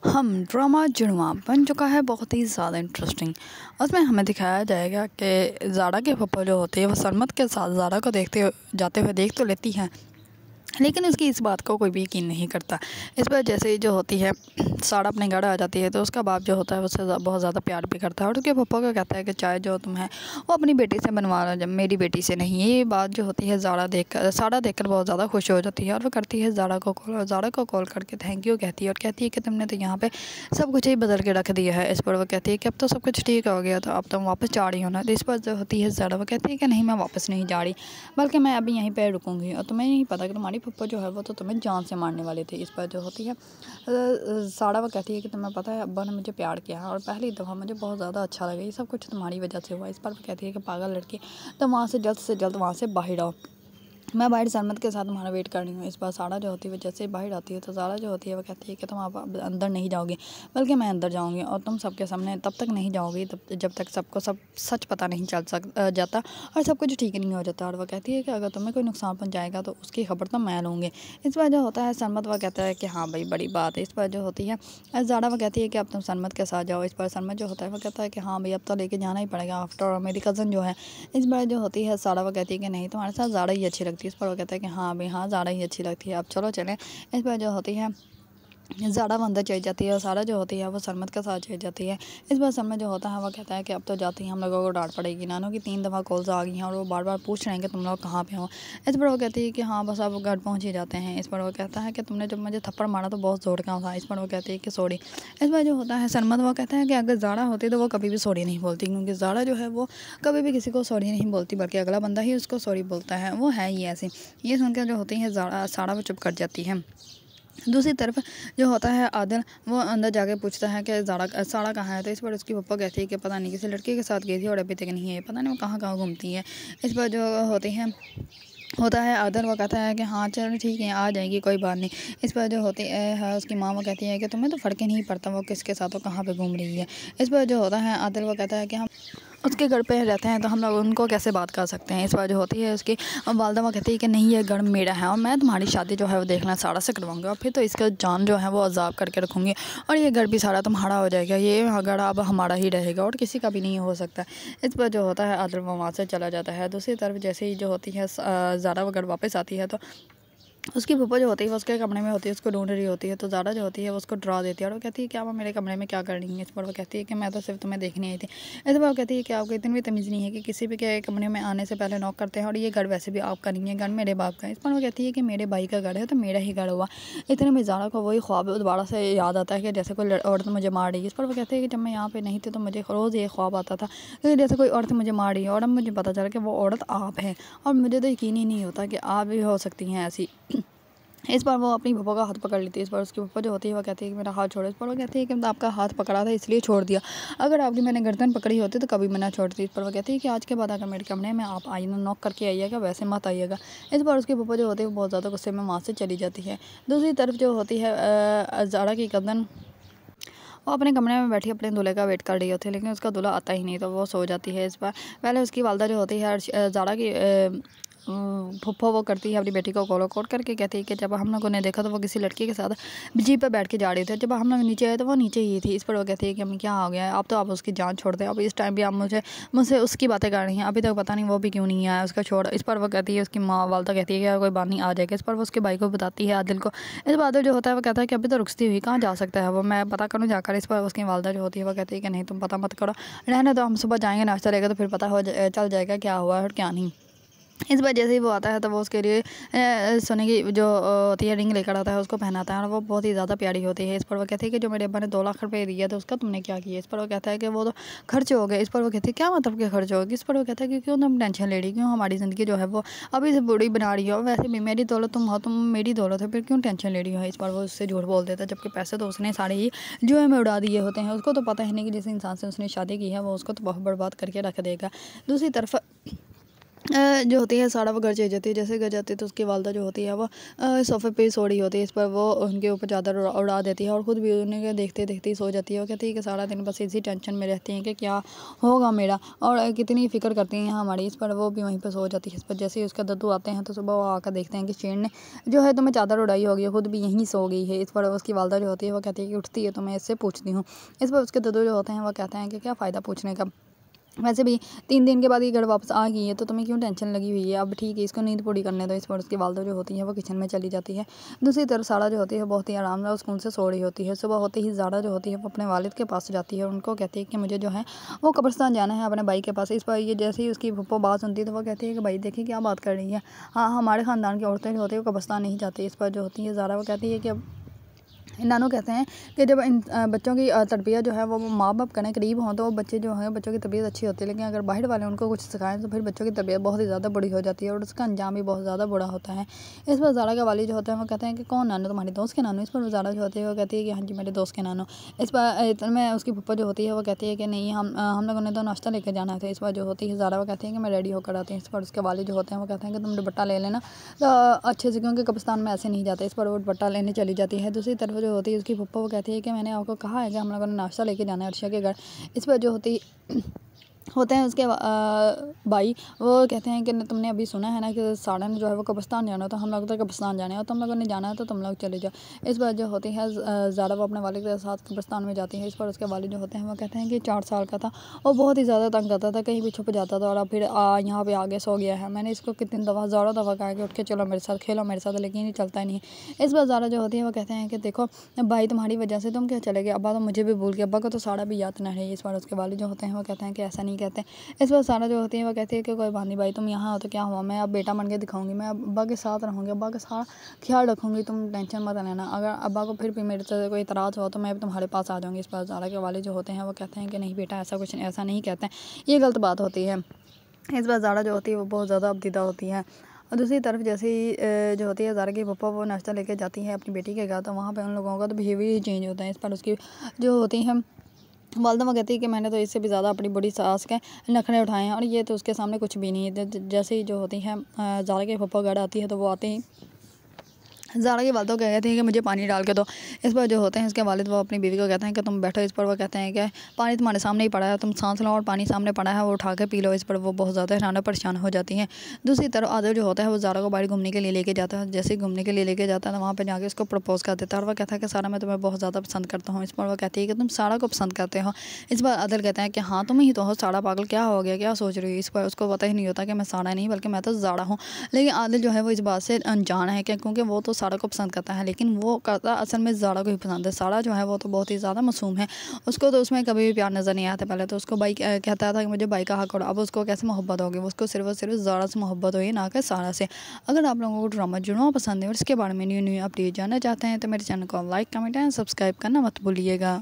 हम ड्रामा जुड़वा बन चुका है बहुत ही ज़्यादा इंटरेस्टिंग। उसमें हमें दिखाया जाएगा कि ज़ारा के पप्पा जो होते हैं वो सरमत के साथ ज़ारा को देखते जाते हुए देख तो लेती हैं, लेकिन उसकी इस बात को कोई भी यकीन नहीं करता। इस पर जैसे ही जो होती है सारा अपने घर आ जाती है तो उसका बाप जो होता है उससे बहुत ज़्यादा प्यार भी करता है और उसके पापा को कहता है कि चाय जो तुम है वो अपनी बेटी से बनवा लो, जब मेरी बेटी से नहीं। ये बात जो होती है सारा देखकर बहुत ज़्यादा खुश हो जाती है और वो करती है ज़ारा को कॉल, और ज़ारा को कॉल करके थैंक यू कहती है और कहती है कि तुमने तो यहाँ पे सब कुछ ही बदल के रख दिया है। इस पर वो कहती है कि अब तो सब कुछ ठीक हो गया, तो अब तुम वापस जा रही हो ना। तो इस पर जो होती है ज़ारा वो कहती है कि नहीं, मैं वापस नहीं जा रही, बल्कि मैं अभी यहीं पर रुकूँगी, और तुम्हें नहीं पता कि तुम्हारी पप्पा जो है वो तो तुम्हें जान से मारने वाले थे। इस पर जो होती है सारा वो कहती है कि तुम्हें पता है अब्बा ने मुझे प्यार किया है और पहली दफ़ा मुझे बहुत ज़्यादा अच्छा लगा, ये सब कुछ तुम्हारी वजह से हुआ। इस पर वो कहती है कि पागल लड़की, तो वहाँ से जल्द वहाँ से बाहर आओ, मैं बाहर सरमत के साथ तुम्हारा वेट कर रही हूँ। इस बार सारा जो होती है जैसे ही बाहर आती है तो सारा जो होती है वो कहती है कि तुम अब अंदर नहीं जाओगी, बल्कि मैं अंदर जाऊँगी, और तुम सबके सामने तब तक नहीं जाओगी तब जब तक सबको सब सच पता नहीं चल जाता और सब कुछ ठीक नहीं हो जाता। और वह कहती है कि अगर तुम्हें कोई नुकसान पहुँचाएगा तो उसकी खबर तो मैं लूँगी। इस बार जो होता है सरमत वह कहता है कि हाँ भाई बड़ी बात है। इस पर जो होती है ज़ारा वह कहती है कि अब तुम सरमत के साथ जाओ। इस पर सरमत जो होता है वह कहता है कि हाँ भाई अब तो लेके जाना ही पड़ेगा, आफ्टर ऑल मेरी कज़न जो है। इस बार जो होती है सारा वह कहती है कि नहीं, तुम्हारे साथ ज़ारा ही अच्छी लगती है। इस पर वो कहता है कि हाँ भाई हाँ, ज़ारा ही अच्छी लगती है, अब चलो चलें। इस पर जो होती है ज़ारा वो अंदर चली जाती है और सारा जो होती है वो सरमत के साथ चली जाती है। इस बार सरमत जो होता है वो कहता है कि अब तो जाती हैं, हम लोगों को डांट पड़ेगी, नानों की 3 दफ़ा कॉल्स आ गई हैं और वो बार बार पूछ रहे हैं कि तुम लोग कहाँ पे हो। इस पर वो कहती है कि हाँ बस अब घर पहुँच ही जाते हैं। इस पर वो कहता है कि तुमने जब मुझे थप्पड़ मारा तो बहुत ज़ोर का था। इस पर वो कहती है कि सॉरी। इस बार जो होता है सरमत वो कहता है कि अगर ज़ारा होती तो वो कभी भी सॉरी नहीं बोलती, क्योंकि ज़ारा जो है वो कभी भी किसी को सॉरी नहीं बोलती, बल्कि अगला बंदा ही उसको सॉरी बोलता है, वो है ही ऐसी। ये सुनकर जो होती है सारा वो चुप कर जाती है। दूसरी तरफ जो होता है आदिल वो अंदर जाके पूछता है कि सारा कहाँ है। तो इस पर उसकी पप्पा कहती है कि पता नहीं किसी लड़के के साथ गई थी और अभी तक नहीं है, पता नहीं वो कहाँ कहाँ घूमती है। इस पर जो होता है आदर वो कहता है कि हाँ चलो ठीक है आ जाएगी, कोई बात नहीं। इस पर जो होती है उसकी माँ वो कहती है कि तुम्हें तो फ़र्क ही नहीं पड़ता वो किसके साथ वो कहाँ पे घूम रही है। इस पर जो होता है आदिल वो कहता है कि हम उसके घर पे रहते हैं तो हम लोग उनको कैसे बात कर सकते हैं। इस बार जो होती है उसकी वालदा वो कहती है कि नहीं, ये घर मेरा है और मैं तुम्हारी शादी जो है वो देखना सारा से करवाऊंगी, और फिर तो इसका जान जो है वो अजाब करके रखूँगी, और ये घर भी सारा तुम्हारा हो जाएगा, ये घर अब हमारा ही रहेगा और किसी का भी नहीं हो सकता। इस पर जो होता है आदिल वो वहाँ से चला जाता है। दूसरी तरफ जैसे ही जो होती है ज़ारा वो घर वापस आती है तो उसकी फूफा जो होती है वो उसके कमरे में होती है, उसको ढूंढ रही होती है। तो ज़ारा जो होती है वो उसको डरा देती है और वो कहती है क्या वो मेरे कमरे में क्या कर रही है। इस पर वो कहती है कि मैं तो सिर्फ तुम्हें देखने आई थी। इस पर वो कहती है कि आपको इतनी भी तमीज़ नहीं है कि किसी भी के कमरे में आने से पहले नॉक करते हैं, और ये घर वैसे भी आपका नहीं है, घर मेरे बाप का है। इस पर वो कहती है कि मेरे भाई का घर है तो मेरा ही घर हुआ। इतने में ज़ारा को वही ख्वाब दोबारा से याद आता है कि जैसे कोई औरत मुझे मार रही है। इस पर वो कहते हैं कि जब मैं यहाँ पर नहीं थी तो मुझे रोज़ ये ख्वाब आता था कि जैसे कोई औरत मुझे मार रही है, और अब मुझे पता चला कि वो औरत आप है, और मुझे तो यकीन ही नहीं होता कि आप भी हो सकती हैं ऐसी। इस बार वो अपनी पप्पा का हाथ पकड़ लेती है। इस बार उसकी पप्पा जो होती है वो कहती है कि मेरा हाथ छोड़ो। इस पर वो कहती है कि मैं आपका हाथ पकड़ा था इसलिए छोड़ दिया, अगर आपकी मैंने गर्दन पकड़ी होती तो कभी मैं ना छोड़ती। इस पर वो कहती है कि आज के बाद अगर मेरे कमरे में आप आई ना नॉक करके आइएगा, वैसे मत आइएगा। इस बार उसके पप्पा जो होते हैं वो बहुत ज़्यादा गुस्से में वहाँ से चली जाती है। दूसरी तरफ जो होती है ज़ारा की कज़न वो अपने कमरे में बैठी अपने दूल्हे का वेट कर रही होती है, लेकिन उसका दूल्हा आता ही नहीं, तो वो सो जाती है। इस बार पहले उसकी वालदा जो होती है ज़ारा की फुफ्फो वो करती है अपनी बेटी को कॉल आउट करके कहती है कि जब हम लोगों ने देखा तो वो किसी लड़की के साथ जीप पे बैठ के जा रही थी, जब हम लोग नीचे आए तो वो नीचे ही थी। इस पर वो कहती है कि हमें क्या हो गया है, अब तो आप उसकी जान छोड़ दें, अब इस टाइम भी आप मुझसे उसकी बातें कर रही हैं, अभी तक पता नहीं वो भी क्यों नहीं आया उसका छोड़। इस पर वो कहती है उसकी माँ वालदा कहती है कि कोई बात नहीं आ जाएगा। इस पर वो उसके भाई को बताती है आदिल को। इस बादल जो होता है वो कहता है कि अभी तो रुकती हुई कहाँ जा सकता है वो, मैं पता करूँ जाकर। इस पर उसकी वालदा जो होती है वो कहती है कि नहीं तुम पता मत करो, रहने तो हम सुबह जाएंगे, नाश्ता रहेगा तो फिर पता चल जाएगा क्या हुआ है और क्या नहीं। इस बार जैसे ही वो आता है तो वो उसके लिए सोने की जो होती है रिंग लेकर आता है, उसको पहनाता है और वो बहुत ही ज़्यादा प्यारी होती है। इस पर वो कहती है कि जो मेरे अब्बा ने 2 लाख रुपए दिया था उसका तुमने क्या किया। इस पर वो कहता है कि वो तो खर्च हो गए। इस पर वो कहती है क्या मतलब कि खर्च हो गए। इस पर वो कहता है कि क्यों तुम टेंशन ले रही, क्यों हमारी ज़िंदगी जो है वो अभी से बुरी बना रही हो, वैसे भी मेरी दौलत तुम हो, तुम मेरी दौलत है, फिर क्यों टेंशन ले रही हो। इस पर वो उससे झूठ बोल देता है, जबकि पैसे तो उसने सारे ही जुए में उड़ा दिए होते हैं। उसको तो पता ही नहीं कि जिस इंसान से उसने शादी की है वो उसको तो बहुत बर्बाद करके रख देगा। दूसरी तरफ जो होती है सारा वो घर चली जाती है। जैसे घर जाती है तो उसकी वालदा जो होती है वो सोफ़े पे सो रही होती है। इस पर वो उनके ऊपर चादर उड़ा देती है और ख़ुद भी उन्हें देखते देखते ही सो जाती है। वो कहती है कि सारा दिन बस इसी टेंशन में रहती हैं कि क्या होगा मेरा, और कितनी फ़िक्र करती हैं हमारी। इस पर वो भी वहीं पर सो जाती है। इस पर जैसे ही उसका दद्दू आते हैं तो सुबह वो आकर देखते हैं कि शेर ने जो है तुम्हें चादर उड़ाई होगी, ख़ुद भी यहीं सो गई है। इस पर उसकी वालदा जो होती है वो कहती है कि उठती है तो मैं इससे पूछती हूँ। इस पर उसके दद्दू जो होते हैं वो कहते हैं कि क्या फ़ायदा पूछने का, वैसे भी 3 दिन के बाद ये घर वापस आ गई है तो तुम्हें क्यों टेंशन लगी हुई है, अब ठीक है इसको नींद पूरी करने दो। इस पर उसकी वालदा जो होती है वो किचन में चली जाती है। दूसरी तरफ सारा जो होती है बहुत ही आराम और सुकून से सो रही होती है। सुबह होते ही ज़ारा जो होती है वो अपने वालिद के पास जाती है और उनको कहती है कि मुझे जो है वो कब्रिस्तान जाना है अपने भाई के पास। इस पर ये जैसे ही उसकी फुप्पो बात सुनती है तो वो कहती है कि भाई देखिए क्या बात कर रही है, हाँ हमारे ख़ानदान की औरतें जो होती है वो कब्रिस्तान नहीं जाती। इस पर जो होती है ज़ारा वो कहती है कि अब नानू कहते हैं कि जब इन बच्चों की तरबियत जो है वो माँ बाप करें, करीब हों, तो बच्चे जो हैं बच्चों की तबीयत अच्छी होती है। लेकिन अगर बाहर वाले उनको कुछ सिखाएं तो फिर बच्चों की तबीयत बहुत ही ज़्यादा बुरी हो जाती है और उसका अंजाम भी बहुत ज़्यादा बुरा होता है। इस पर ज़ारा के वालिद जो होते हैं वो कहते हैं कि कौन नानू, तुम्हारे दोस्त के नानू। इस पर ज़ारा जो होती है वो कहती है कि हाँ जी मेरे दोस्त के नानू। इस पर में उसकी फूफा जो होती है वो कहती है कि नहीं हम लोगों ने तो नाश्ता लेकर जाना था। इस पर जो होती है ज़ारा वो कहती है कि मैं रेडी होकर आती हूँ। इस पर उसके वालिद जो होते हैं वो कहते हैं कि तुम दुपट्टा ले लेना तो अच्छे से, क्योंकि कब्रिस्तान में ऐसे नहीं जाते। इस पर वो दुपट्टा लेने चली जाती है। दूसरी तरफ जो होती है उसकी फूफा वो कहती है कि मैंने आपको कहा है कि हम लोगों ने नाश्ता लेके जाना है अर्शिया के घर। इस पर जो होती होते हैं उसके भाई वो कहते हैं कि तुमने अभी सुना है ना कि साड़ा ने जो है वो कब्रिस्तान जाना है, तो हम लोग तो कब्रिस्तान जाने हैं और तुम लोगों ने जाना है तो तुम लोग चले जाओ। इस पर जो होती है ज़ारा वो अपने वालिद के साथ कब्रिस्तान में जाती है। इस पर उसके वालिद जो होते हैं वो कहते हैं कि 4 साल का था और बहुत ही ज़्यादा तंग करता था, कहीं भी छुप जाता था और अब फिर यहाँ पे आगे सो गया है। मैंने इसको कितनी दफ़ा ज़्यादा दफ़ा कहा कि उठ के चलो मेरे साथ, खेलो मेरे साथ, लेकिन ये चलता ही नहीं। इस पर ज़ारा जो होती है वो कहते हैं कि देखो भाई तुम्हारी वजह से तुम क्या चले गए, अब्बा तो मुझे भी भूल गए, अब्बा को तो साड़ा भी याद नहीं है। इस पर उसके वालिद जो होते हैं वो कहते हैं कि ऐसा नहीं कहते। इस पर सारा जो होती है वो कहती है कि कोई बात नहीं भाई, तुम यहाँ हो तो क्या हुआ, मैं अब बेटा बन के दिखाऊंगी, मैं अब्बा के साथ रहूँगी, अब्बा का सारा ख्याल रखूँगी, तुम टेंशन मत लेना। अगर अब्बा को फिर भी मेरे से कोई इतराज़ हो तो मैं तुम्हारे पास आ जाऊँगी। इस पर ज़ारा के वाले जो होते हैं वो कहते हैं कि नहीं बेटा ऐसा कुछ ऐसा नहीं कहते हैं, ये गलत बात होती है। इस पर ज़ारा जो होती है वो बहुत ज़्यादा अबदीदा होती है। और दूसरी तरफ जैसे ही जो होती है ज़ारा की पप्पा वो नाश्ता लेके जाती है अपनी बेटी के घर, तो वहाँ पे उन लोगों का तो बिहेवियर ही चेंज होता है। इस पर उसकी जो होती है वालदा वो कहती है कि मैंने तो इससे भी ज़्यादा अपनी बड़ी सास के नखरे उठाए हैं और ये तो उसके सामने कुछ भी नहीं है। जैसे ही जो होती है ज़ारा के पप्पा घर आती है तो वो आते ही ज़ारा की वालदा कह कहती है कि मुझे पानी डाल के दो। इस पर जो होते हैं इसके वालिद वो अपनी बीवी को कहते हैं कि तुम बैठो। इस पर वो कहते हैं कि पानी तुम्हारे सामने ही पड़ा है, तुम सांस लो और पानी सामने पड़ा है वो उठा के पी लो। इस पर वो बहुत ज़्यादा हैरान परेशान हो जाती हैं। दूसरी तरफ आदिल जो होता है वो ज़ारा को बाहर घूमने के लिए लेके जाता है। जैसे ही घूमने के लिए लेके जाता है तो वहाँ पर जाके उसको प्रपोज़ कर देता है और वह कहता है कि सारा मैं तुम्हें बहुत ज़्यादा पसंद करता हूँ। इस पर वो कहती है कि तुम सारा को पसंद करते हो। इस पर आदिल कहते हैं कि हाँ तुम ही तो हो, सारा पागल क्या हो गया, क्या सोच रही हो। इस पर उसको पता ही नहीं होता कि मैं सारा नहीं बल्कि मैं तो ज़ारा हूँ। लेकिन आदिल जो है वो इस बात से अनजान है कि क्योंकि वो तो सारा को पसंद करता है लेकिन वो करता असल में ज़ारा को ही पसंद है। सारा जो है वो तो बहुत ही ज़्यादा मासूम है, उसको तो उसमें कभी भी प्यार नज़र नहीं आता। पहले तो उसको भाई कहता था कि मुझे भाई का हक, और अब उसको कैसे मोहब्बत होगी, उसको सिर्फ और सिर्फ ज़ारा से मोहब्बत हुई ना कि सारा से। अगर आप लोगों को ड्रामा जुड़वा पसंद है और इसके बारे में न्यू अपडेट जानना चाहते हैं तो मेरे चैनल को लाइक कमेंट एंड सब्सक्राइब करना मत भूलिएगा।